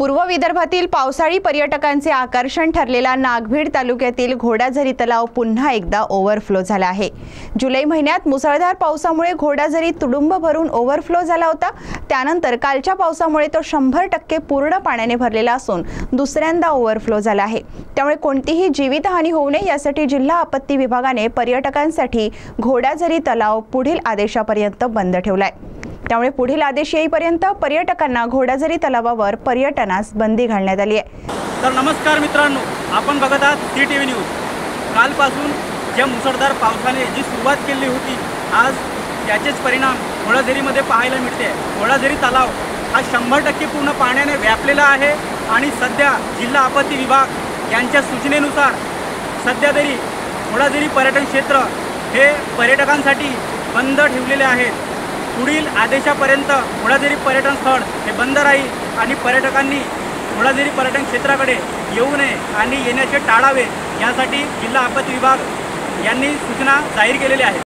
पूर्व विदर्भातील पावसाळी पर्यटकांचे आकर्षण ठरलेला नागभीड तालुक्यातील घोडाझरी तलाव पुन्हा एकदा ओव्हरफ्लो झाला आहे। जुलै महिन्यात मुसळधार पावसामुळे घोडाझरी तुडुंब भरून ओव्हरफ्लो झाला होता। त्यानंतर कालच्या पावसामुळे तो 100% पूर्ण पाण्याने भरलेला असून दुसऱ्यांदा ओव्हरफ्लो झाला आहे। त्यामुळे कोणतीही जीवितहानी होऊ नये यासाठी जिल्हा आपत्ती विभागाने पर्यटकांसाठी घोडाझरी तलाव पुढील आदेशापर्यंत बंद ठेवलाय। त्यामुळे पुढील आदेश येईपर्यंत पर्यटकांना घोडाझरी तलावावर पर्यटनास बंदी घालण्यात आली आहे। तर नमस्कार मित्रांनो, आपण बघत आहात CTV न्यूज। कालपासून ज्या मुसळधार पावसाने जी सुरुवात केली होती, आज त्याचेच परिणाम घोडाझरीमध्ये पाहायला मिळते। घोडाझरी तलाव हा 100% पूर्ण पाण्याने व्यापलेला आहे आणि सध्या जिल्हा आपत्ती विभाग यांच्या सूचनेनुसार सध्या तरी घोडाझरी पर्यटन क्षेत्र हे पर्यटकांसाठी बंद ठेवलेले आहेत। पुढील आदेशापर्यंत घोडाझरी पर्यटन स्थळ हे बंद राहील आणि पर्यटकांनी घोडाझरी पर्यटन क्षेत्राकडे येऊ नये आणि येण्याचे टाळावे यासाठी जिल्हा आपत्ती विभाग यांनी सूचना जाहीर केलेल्या आहेत।